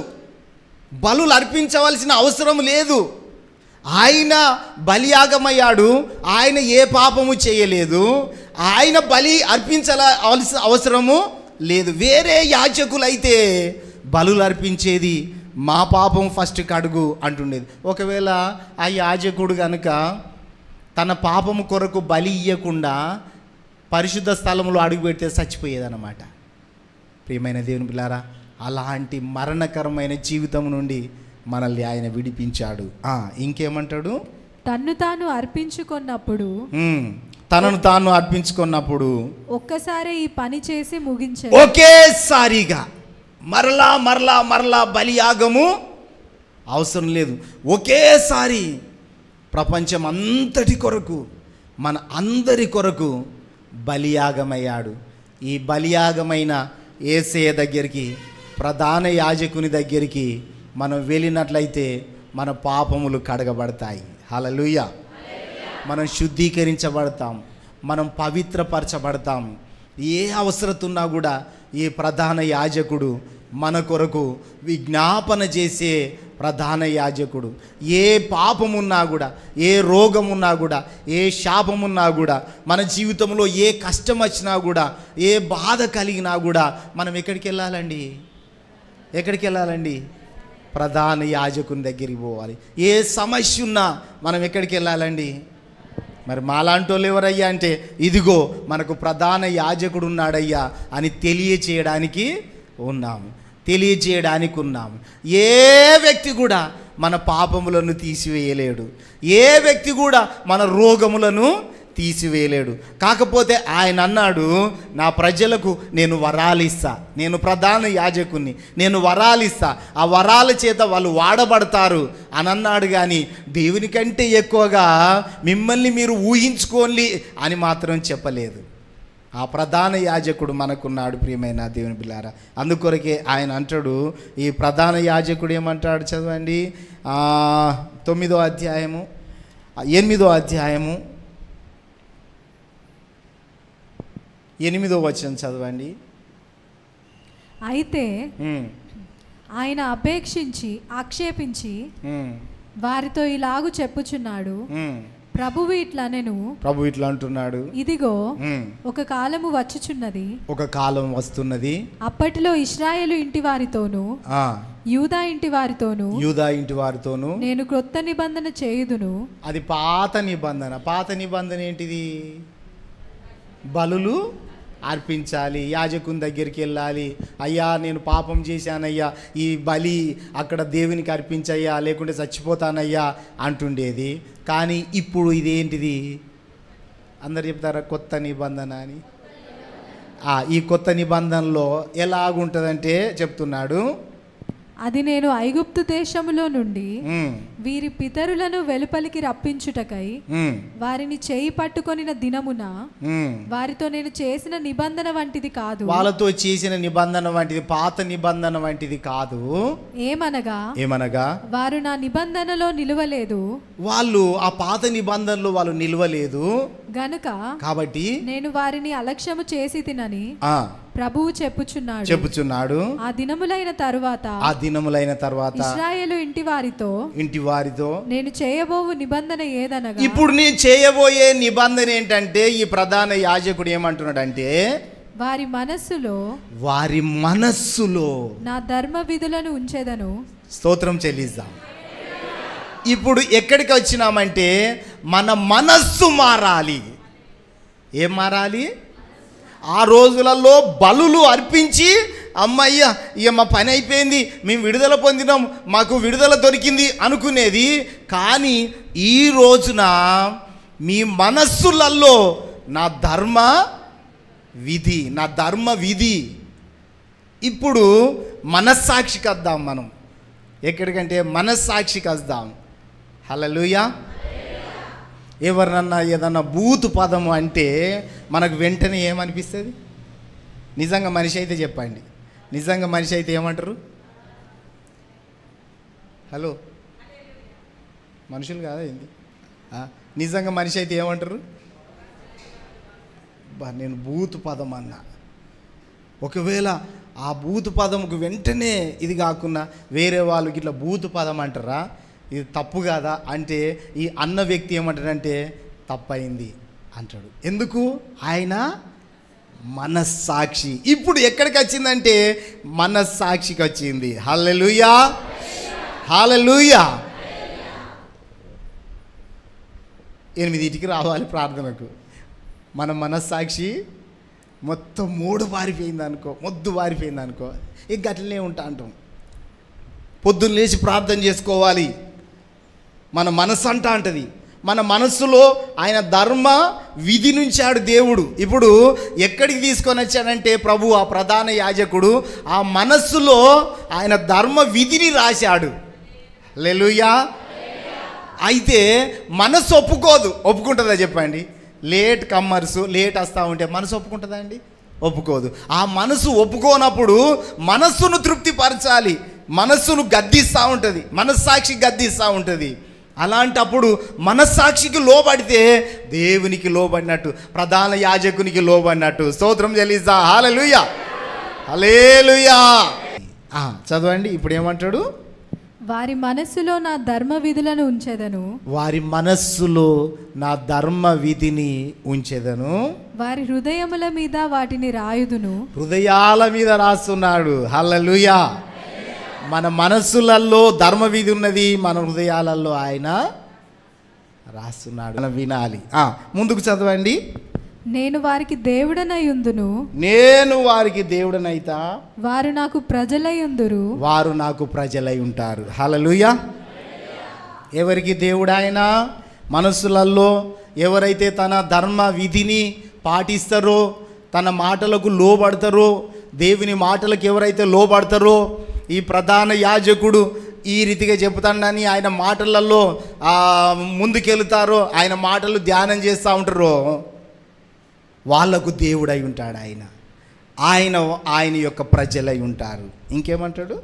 బలులు అర్పించవలసిన అవసరం లేదు. ఆయన బలియాగమయ్యాడు. ఆయన ఏ పాపము చేయలేదు. ఆయన బలి అర్పించవలసిన అవసరము లేదు. వేరే యాజకులైతే బలులు అర్పించేది, మా పాపం ఫస్ట్ కడుగు అంటుండేది. ఒకవేళ ఆ యాజకుడు కనుక తన పాపము కొరకు బలి ఇయ్యకుండా పరిశుద్ధ స్థలంలో అడుగుపెడితే చచ్చిపోయేదన్నమాట. ప్రియమైన దేవుని పిల్లారా, అలాంటి మరణకరమైన జీవితం నుండి మనల్ని ఆయన విడిపించాడు. ఇంకేమంటాడు? తనను తాను అర్పించుకున్నప్పుడు ఒక్కసారి ఈ పని చేసి ముగించే, ఒకేసారిగా మరలా మరలా మరలా బలియాగము అవసరం లేదు. ఒకేసారి ప్రపంచం అంతటి కొరకు, మన అందరి కొరకు బలియాగమయ్యాడు. ఈ బలియాగమైన యేసయ్య దగ్గరికి, ప్రధాన యాజకుని దగ్గరికి మనం వెళ్ళినట్లయితే మన పాపములు కడగబడతాయి. హల్లెలూయా. మనం శుద్ధీకరించబడతాం, మనం పవిత్రపరచబడతాం. ఏ అవసరత ఉన్నా కూడా ఈ ప్రధాన యాజకుడు మన కొరకు విజ్ఞాపన చేసే ప్రధాన యాజకుడు. ఏ పాపమున్నా కూడా, ఏ రోగమున్నా కూడా, ఏ శాపమున్నా కూడా, మన జీవితంలో ఏ కష్టం వచ్చినా కూడా, ఏ బాధ కలిగినా కూడా మనం ఎక్కడికి వెళ్ళాలండి? ప్రధాన యాజకుని దగ్గరికి పోవాలి. ఏ సమస్య ఉన్నా మనం ఎక్కడికి వెళ్ళాలండి? మరి మాలాంటి వాళ్ళు ఎవరయ్యా అంటే, ఇదిగో మనకు ప్రధాన యాజకుడు ఉన్నాడయ్యా అని తెలియచేయడానికి ఉన్నాము. ఏ వ్యక్తి కూడా మన పాపములను తీసివేయలేడు. ఏ వ్యక్తి కూడా మన రోగములను తీసివేయలేడు. కాకపోతే ఆయన అన్నాడు, నా ప్రజలకు నేను వరాలిస్తా, నేను ప్రధాన యాజకుని, నేను వరాలిస్తా, ఆ వరాల చేత వాళ్ళు వాడబడతారు అని అన్నాడు. కానీ దేవుని కంటే ఎక్కువగా మిమ్మల్ని మీరు ఊహించుకోండి అని మాత్రం చెప్పలేదు. ఆ ప్రధాన యాజకుడు మనకున్నాడు ప్రియమైన దేవుని బిడ్డలారా. అందుకొరకే ఆయన అంటాడు, ఈ ప్రధాన యాజకుడు ఏమంటాడు చదవండి. 9వ అధ్యాయము 8వ అధ్యాయము 8వ వచనం చదవండి. అయితే ఆయన ఆక్షేపించి వారితో ఇలాగు చెప్పుచున్నాడు, ప్రభువు ఇట్లా అంటున్నాడు, ఇదిగో ఒక కాలము వచ్చుచున్నది, ఒక కాలం వస్తున్నది, అప్పటిలో ఇశ్రాయేలు ఇంటి వారితోను యూదా ఇంటి వారితోను నేను క్రొత్త నిబంధన చేయుదును. అది పాత నిబంధన. పాత నిబంధన ఏంటిది? బలులు అర్పించాలి, యాజకుని దగ్గరికి వెళ్ళాలి, అయ్యా నేను పాపం చేశానయ్యా, ఈ బలి అక్కడ దేవునికి అర్పించయ్యా, లేకుంటే చచ్చిపోతానయ్యా అంటుండేది. కానీ ఇప్పుడు ఇదేంటిది? అందరు చెప్తారా కొత్త నిబంధన అని? ఈ కొత్త నిబంధనలో ఎలాగుంటుందంటే చెప్తున్నాడు, అది నేను ఐగుప్తు దేశములో నుండి వీరి పితరులను వెలుపలికి రప్పించుటకై వారిని చేయి పట్టుకొనిన దినమున వారితో నేను చేసిన నిబంధన వంటిది కాదు. వాళ్ళతో చేసిన నిబంధన వంటిది, పాత నిబంధన వంటిది కాదు. ఏమనగా వారు నా నిబంధనలో నిలువలేదు, వాళ్ళు ఆ పాత నిబంధనలో వాళ్ళు నిలువలేదు గనుక కాబట్టి నేను వారిని అలక్ష్యము చేసి తినని ప్రభువు చెప్పుచున్నాడు. ఆ దినములైన తరువాత ఇశ్రాయేలు ఇంటి వారితో నేను చేయబోవు నిబంధన ఏదనగా, ఇప్పుడు నేను చేయబోయే నిబంధన ఏంటంటే, ఈ ప్రధాన యాజకుడు ఏమంటున్నాడంటే, వారి మనస్సులో నా ధర్మ విధులను ఉంచెదను. స్తోత్రం చెల్లిద్దాం. ఇప్పుడు ఎక్కడికి వచ్చినామంటే, మన మనస్సు మారాలి. ఏం మారాలి? ఆ రోజులలో బలులు అర్పించి, అమ్మయ్య ఇక మా పని అయిపోయింది, మేము విడుదల పొందినాం, మాకు విడుదల దొరికింది అనుకునేది. కానీ ఈ రోజున మీ మనస్సులలో నా ధర్మ విధి. ఇప్పుడు మనస్సాక్షికి వద్దాం. మనం ఎక్కడికంటే మనస్సాక్షికి వద్దాం. హల్లెలూయా. ఎవరినన్నా ఏదన్నా బూతు పదము అంటే మనకు వెంటనే ఏమనిపిస్తుంది? నిజంగా మనిషి అయితే చెప్పండి, నిజంగా మనిషి అయితే ఏమంటారు? హలో, మనుషులు కాదా ఏంది? నిజంగా మనిషి అయితే ఏమంటారు? నేను బూతు పదం అన్నా. ఒకవేళ ఆ బూతు పదముకు వెంటనే ఇది కాకుండా వేరే వాళ్ళకి ఇట్లా బూతు పదం అంటారా, ఇది తప్పు కాదా అంటే ఈ అన్న వ్యక్తి ఏమంటాడంటే తప్పైంది అంటాడు. ఎందుకు? ఆయన మనస్సాక్షి. ఇప్పుడు ఎక్కడికి వచ్చిందంటే మనస్సాక్షికి వచ్చింది. హల్లెలూయా, హల్లెలూయా. 8కి రావాలి ప్రార్థనకు. మన మనస్సాక్షి మొత్తం మొద్దు వారిపోయింది అనుకో, ఇక గట్లనే ఉంటాం. పొద్దున్న లేచి ప్రార్థన చేసుకోవాలి. మన మనస్సు అంటది, మన మనస్సులో ఆయన ధర్మ విధి నుంచాడు దేవుడు. ఇప్పుడు ఎక్కడికి తీసుకొని వచ్చాడంటే ప్రభు, ఆ ప్రధాన యాజకుడు ఆ మనస్సులో ఆయన ధర్మ విధిని రాశాడు. హల్లెలూయా. అయితే మనస్సు ఒప్పుకుంటుందా చెప్పండి? లేట్ వస్తూ ఉంటే మనసు ఒప్పుకుంటుందా అండి? ఒప్పుకోదు. ఆ మనసు ఒప్పుకోనప్పుడు మనస్సును తృప్తిపరచాలి, మనస్సును గద్దిస్తూ ఉంటుంది, మనస్సాక్షి గద్దిస్తూ ఉంటుంది. అలాంటప్పుడు మనస్సాక్షికి లోబడితే దేవునికి లోబడినట్టు, ప్రధాన యాజకునికి లోబడినట్టు. స్తోత్రం చెల్లిస్తా. హల్లెలూయా, హల్లెలూయా. చదవండి. ఇప్పుడు ఏమంటాడు? వారి మనస్సులో నా ధర్మ విధులను ఉంచెదను. వారి మనస్సులో నా ధర్మ విధిని ఉంచెదను. వారి హృదయముల మీద వాటిని రాయుదును. హృదయాల మీద రాస్తున్నాడు. హల్లెలూయా. మన మనస్సులలో ధర్మ విధి ఉన్నది, మన హృదయాలలో ఆయన రాస్తున్నాడు. మనం వినాలి. ముందుకు చదవండి. నేను వారికి దేవుడనయుందును. నేను వారికి దేవుడనైతా, వారు నాకు ప్రజలయుందురు. వారు నాకు ప్రజలై ఉంటారు. హల్లెలూయా. ఎవరికి దేవుడు ఆయన? మనస్సులలో ఎవరైతే తన ధర్మ విధిని పాటిస్తారో, తన మాటలకు లోబడతారో, దేవుని మాటలకు ఎవరైతే లోబడతారో, ఈ ప్రధాన యాజకుడు ఈ రీతిగా చెబుతాడని ఆయన మాటలలో ముందుకెళ్తారో, ఆయన మాటలు ధ్యానం చేస్తూ ఉంటారో, వాళ్లకు దేవుడై ఉంటాడు ఆయన. ఆయన యొక్క ప్రజలై ఉంటారు. ఇంకేమంటాడు?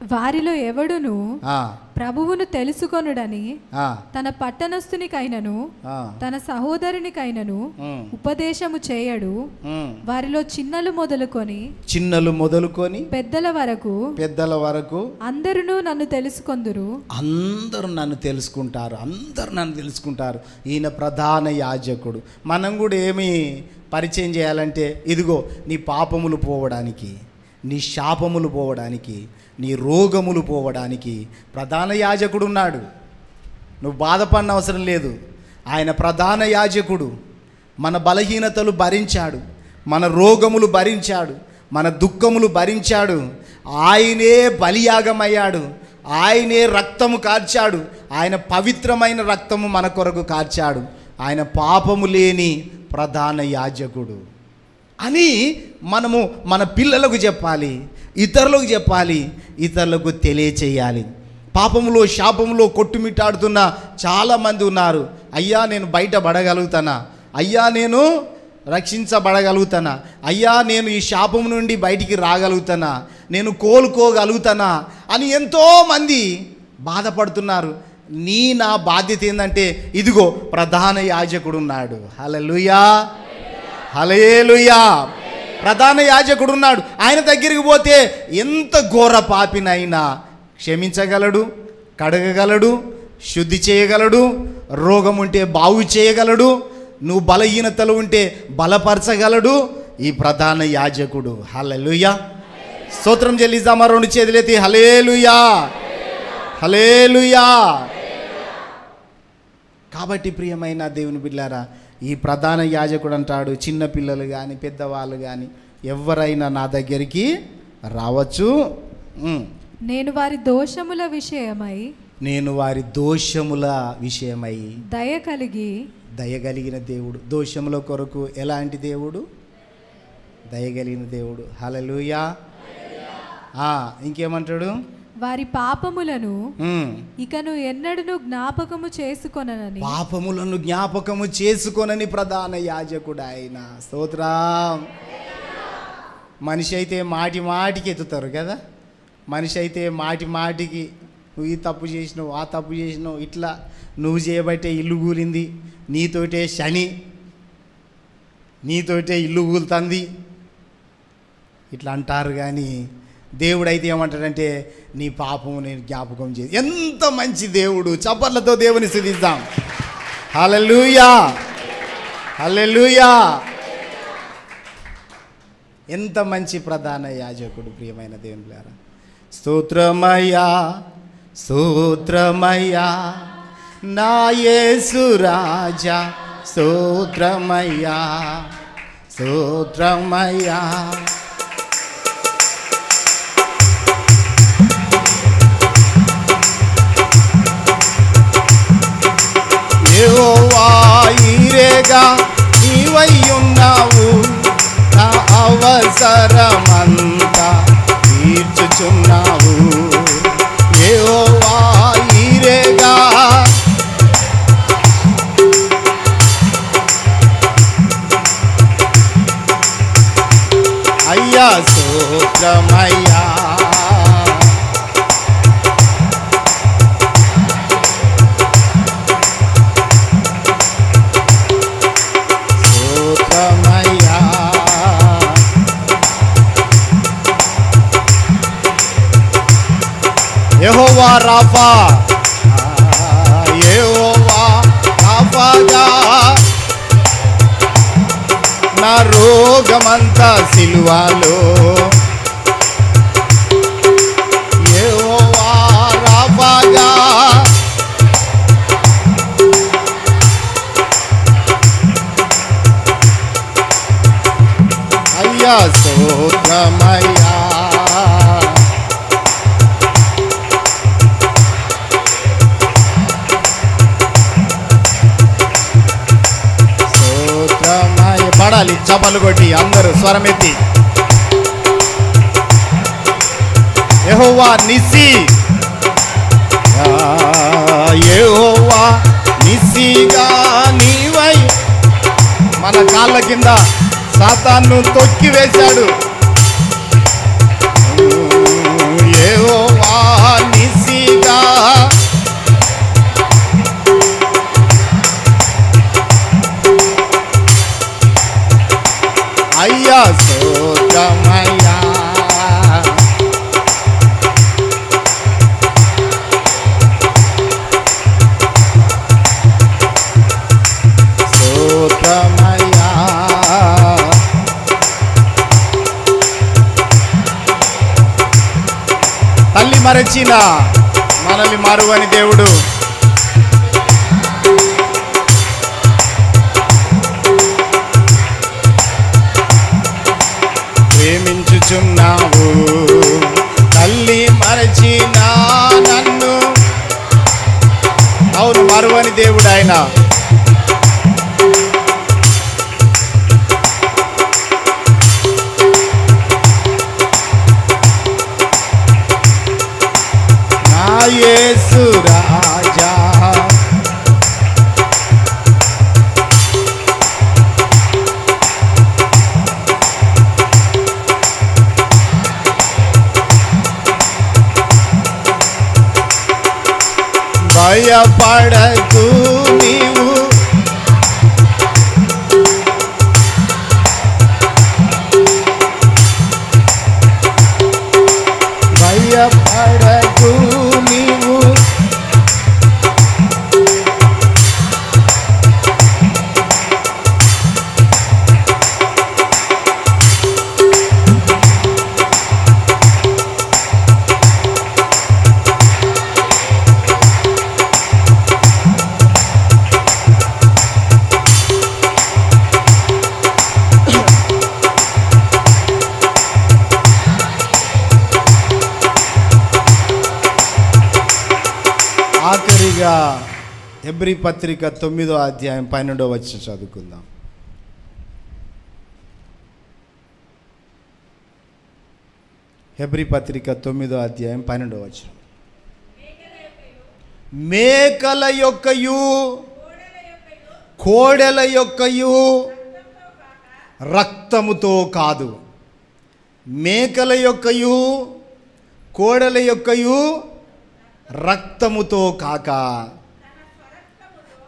వారిలో ఎవడును ప్రభువును తెలుసుకొనుడని తన పట్టణస్థునికైనను తన సహోదరునికైనను ఉపదేశము చేయడు. వారిలో చిన్నలు మొదలుకొని పెద్దల వరకు అందరూ నన్ను తెలుసుకొందురు. అందరూ నన్ను తెలుసుకుంటారు, అందరూ నన్ను తెలుసుకుంటారు. ఈయన ప్రధాన యాజకుడు. మనం కూడా ఏమి పరిచయం చేయాలంటే, ఇదిగో నీ పాపములు పోవడానికి, నీ శాపములు పోవడానికి, నీ రోగములు పోవడానికి ప్రధాన యాజకుడు ఉన్నాడు. నువ్వు బాధపడిన అవసరం లేదు. ఆయన ప్రధాన యాజకుడు. మన బలహీనతలు భరించాడు, మన రోగములు భరించాడు, మన దుఃఖములు భరించాడు. ఆయనే బలియాగమయ్యాడు, ఆయనే రక్తము కార్చాడు. ఆయన పవిత్రమైన రక్తము మన కొరకు కార్చాడు. ఆయన పాపము లేని ప్రధాన యాజకుడు అని మనము మన పిల్లలకు చెప్పాలి, ఇతరులకు చెప్పాలి, ఇతరులకు తెలియచేయాలి. పాపములో శాపములో కొట్టుమిట్టాడుతున్న చాలామంది ఉన్నారు. అయ్యా నేను బయటపడగలుగుతానా, అయ్యా నేను రక్షించబడగలుగుతానా, అయ్యా నేను ఈ శాపము నుండి బయటికి రాగలుగుతానా, నేను కోలుకోగలుగుతానా అని ఎంతోమంది బాధపడుతున్నారు. నా బాధ్యత ఏంటంటే, ఇదిగో ప్రధాన యాజకుడు ఉన్నాడు. హల్లెలూయా, హల్లెలూయా. ప్రధాన యాజకుడు ఉన్నాడు. ఆయన దగ్గరికి పోతే ఎంత ఘోర పాపినైనా క్షమించగలడు, కడగగలడు, శుద్ధి చేయగలడు, రోగం ఉంటే బాగు చేయగలడు, నువ్వు బలహీనతలు ఉంటే బలపరచగలడు ఈ ప్రధాన యాజకుడు. హల్లెలూయా. స్తోత్రం చెల్లిద్దామా? రెండు చేతులెత్తి హల్లెలూయా, హల్లెలూయా. కాబట్టి ప్రియమైన దేవుని బిడ్డలారా, ఈ ప్రధాన యాజకుడు అంటాడు, చిన్న పిల్లలు కానీ పెద్దవాళ్ళు కానీ ఎవరైనా నా దగ్గరికి రావచ్చు. నేను వారి దోషముల విషయమై దయగలిగిన దేవుడు. దోషముల కొరకు ఎలాంటి దేవుడు? దయగలిగిన దేవుడు. హల్లెలూయా. ఇంకేమంటాడు? వారి పాపములను ఇకను ఎన్నడూ జ్ఞాపకము చేసుకొనని. పాపములను జ్ఞాపకము చేసుకొనని ప్రధాన యాజకుడు ఆయన. స్తోత్రం. మనిషి అయితే మాటి మాటికి ఎత్తుతారు కదా. మనిషి అయితే మాటి మాటికి నువ్వు ఈ తప్పు చేసినావు, ఆ తప్పు చేసినావు, ఇట్లా నువ్వు చేయబట్టే ఇల్లు కూలింది, నీతోటే శని, నీతోటే ఇల్లు కూలుతుంది ఇట్లా అంటారు. కానీ దేవుడైతే ఏమంటాడంటే, నీ పాపము నేను జ్ఞాపకం చేసి. ఎంత మంచి దేవుడు! చప్పట్లతో దేవుని స్తుతిద్దాం. హల్లెలూయా, హల్లెలూయా. ఎంత మంచి ప్రధాన యాజకుడు ప్రియమైన దేవుని పిల్లారా. స్తోత్రమయ్యా, స్తోత్రమయ్యా నా యేసు రాజా, స్తోత్రమయ్యా, స్తోత్రమయ్యా. యెహోవా ఈరేగా నీవయ్యున్నావు, నా అవసరమంతా తీర్చుచున్నావు. యెహోవా ఈరేగా అయ్యా, స్తోత్రమయ్యా. యెహోవా రాఫా, యెహోవా రాఫాగా నా రోగమంతా సిలువలో. యెహోవా రాఫాగా అయ్యా, స్తోత్రమయ్యా. పడాలి చపలు కొట్టి అందరూ స్వరమెత్తి. యెహోవా నిస్సి, యెహోవా నిస్సిగా నీవై మన కాళ్ళ కింద సాతాను తొక్కి వేశాడు. యెహోవా స్తోత్రమయ్యా. స్తోత్రమయ్యా. తల్లి మరచిన మనల్ని మరువని దేవుడు, ప్రేమించుచున్నావు. తల్లి మరచిన నన్ను, అవును మరువని దేవుడు ఆయన. నా యేసు రాజా, భయపడకు నీవు, భయపడకు నీవు, ఆఖరిగా హెబ్రీ పత్రిక 9వ అధ్యాయం 12వ వచనం చదువుకుందాం. హెబ్రీ పత్రిక 9వ అధ్యాయం 12వ వచనం. మేకల యొక్కయు కోడెల యొక్కయు రక్తముతో కాదు, మేకల యొక్కయు కోడెల యొక్కయు రక్తముతో కాక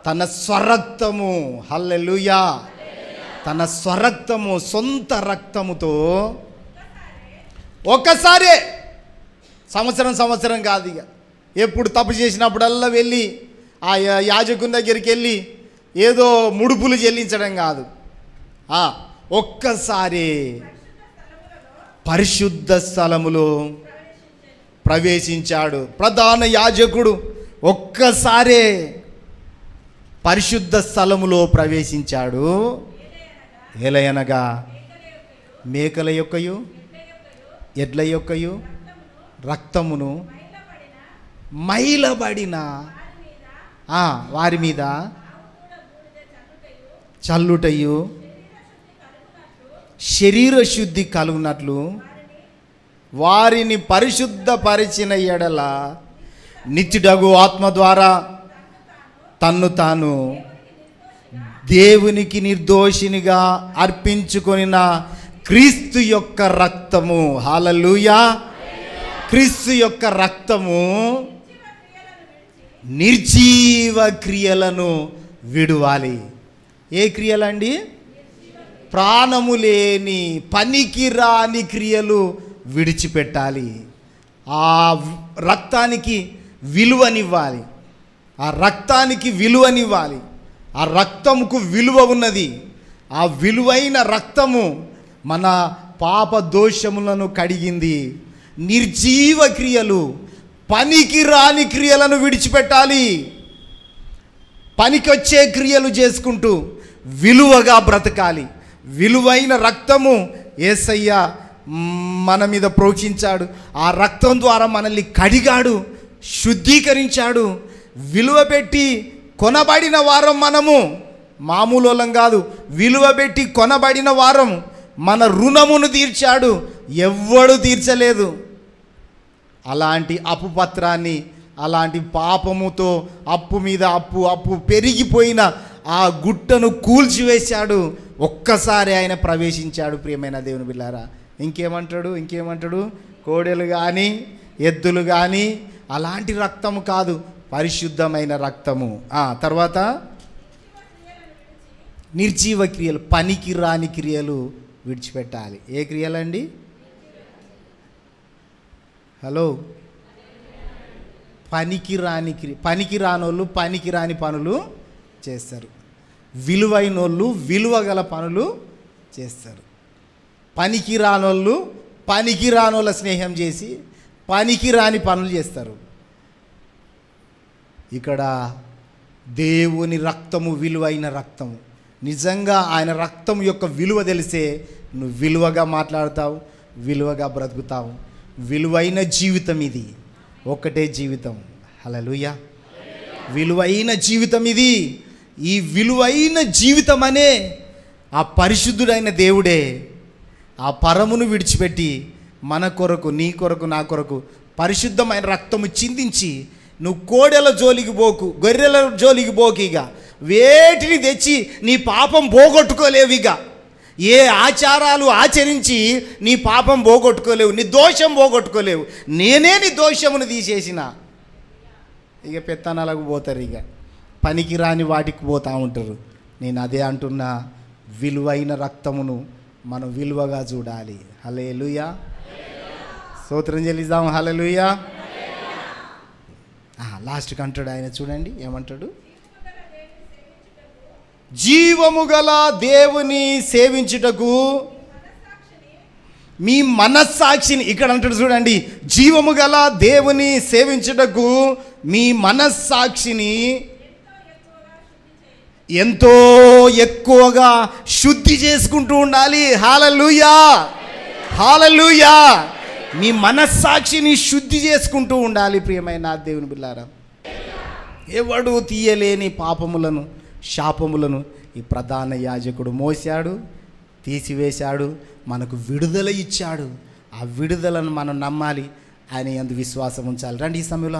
తన స్వరక్తము, హల్లెలూయా, తన స్వరక్తము, సొంత రక్తముతో ఒక్కసారే, సంవత్సరం కాదు, ఇక ఎప్పుడు తప్పు చేసినప్పుడల్లా వెళ్ళి ఆ యాజకుని దగ్గరికి వెళ్ళి ఏదో ముడుపులు చెల్లించడం కాదు, ఒక్కసారి పరిశుద్ధ స్థలములో ప్రవేశించాడు. ప్రధాన యాజకుడు ఒక్కసారే పరిశుద్ధ స్థలములో ప్రవేశించాడు. ఎలయనగా మేకల యొక్కయు ఎడ్ల యొక్కయు రక్తమును మైలబడిన వారి మీద చల్లుటయు శరీర శుద్ధి కలుగునట్లు వారిని పరిశుద్ధపరిచిన ఎడల నిత్యుడగు ఆత్మ ద్వారా తన్ను తాను దేవునికి నిర్దోషినిగా అర్పించుకొనిన క్రీస్తు యొక్క రక్తము, హల్లెలూయా, క్రీస్తు యొక్క రక్తము నిర్జీవ క్రియలను విడువాలి. ఏ క్రియలండి? ప్రాణము లేని పనికిరాని క్రియలు విడిచిపెట్టాలి. ఆ రక్తానికి విలువనివ్వాలి, ఆ రక్తానికి విలువనివ్వాలి. ఆ రక్తముకు విలువ ఉన్నది. ఆ విలువైన రక్తము మన పాప దోషములను కడిగింది. నిర్జీవ క్రియలు, పనికిరాని క్రియలను విడిచిపెట్టాలి. పనికొచ్చే క్రియలు చేసుకుంటూ విలువగా బ్రతకాలి. విలువైన రక్తము యేసయ్య మన మీద ప్రోక్షించాడు. ఆ రక్తం ద్వారా మనల్ని కడిగాడు, శుద్ధీకరించాడు. విలువ పెట్టి కొనబడిన వారం మనము, మామూలు వాళ్ళం కాదు. విలువ పెట్టి కొనబడిన వారం. మన రుణమును తీర్చాడు, ఎవ్వడు తీర్చలేదు. అలాంటి అప్పు పత్రాన్ని, అలాంటి పాపముతో అప్పు మీద అప్పు పెరిగిపోయిన ఆ గుట్టను కూల్చివేశాడు. ఒక్కసారి ఆయన ప్రవేశించాడు. ప్రియమైన దేవుని బిడ్డలారా, ఇంకేమంటాడు? కోడెలు కానీ ఎద్దులు కానీ అలాంటి రక్తము కాదు, పరిశుద్ధమైన రక్తము. తర్వాత నిర్జీవ క్రియలు, పనికి రాని క్రియలు విడిచిపెట్టాలి. ఏ క్రియలండి? హలో, పనికిరానోళ్ళు పనికిరాని పనులు చేస్తారు, విలువైనోళ్ళు విలువగల పనులు చేస్తారు. పనికిరానోళ్ళ స్నేహం చేసి పనికిరాని పనులు చేస్తారు. ఇక్కడ దేవుని రక్తము విలువైన రక్తము. నిజంగా ఆయన రక్తం యొక్క విలువ తెలిసే నువ్వు విలువగా మాట్లాడతావు, విలువగా బ్రతుకుతావు. విలువైన జీవితం ఇది, ఒక్కటే జీవితం. హల్లెలూయా. విలువైన జీవితం ఇది. ఈ విలువైన జీవితం అనే ఆ పరిశుద్ధుడైన దేవుడే ఆ పరమును విడిచిపెట్టి మన కొరకు, నీ కొరకు, నా కొరకు పరిశుద్ధమైన రక్తము చిందించి, నువ్వు కోడెల జోలికి పోకు, గొర్రెల జోలికి పోకిక, వేటిని తెచ్చి నీ పాపం పోగొట్టుకోలేవు. ఇక ఏ ఆచారాలు ఆచరించి నీ పాపం పోగొట్టుకోలేవు, నీ దోషం పోగొట్టుకోలేవు. నేనే నీ దోషమును తీసేసిన. ఇక పెత్తనాలకు పోతారు, ఇక పనికిరాని వాటికి పోతూ ఉంటారు. నేను అదే అంటున్నా, విలువైన రక్తమును మనం విలువగా చూడాలి. హల్లెలూయా. స్తోత్రం చెల్లిద్దాం. హల్లెలూయా. లాస్ట్కి అంటాడు ఆయన, చూడండి ఏమంటాడు? జీవము గల దేవుని సేవించుటకు మీ మనస్సాక్షిని, ఇక్కడ అంటాడు చూడండి, జీవము గల దేవుని సేవించుటకు మీ మనస్సాక్షిని ఎంతో ఎక్కువగా శుద్ధి చేసుకుంటూ ఉండాలి. హల్లెలూయా, హల్లెలూయా. మీ మనస్సాక్షిని శుద్ధి చేసుకుంటూ ఉండాలి. ప్రియమైన దేవుని బిడ్డలారా, ఎవడు తీయలేని పాపములను, శాపములను ఈ ప్రధాన యాజకుడు మోసాడు, తీసివేశాడు, మనకు విడుదల ఇచ్చాడు. ఆ విడుదలను మనం నమ్మాలి, ఆయన యందు విశ్వాసం ఉంచాలి. రండి ఈ సమయంలో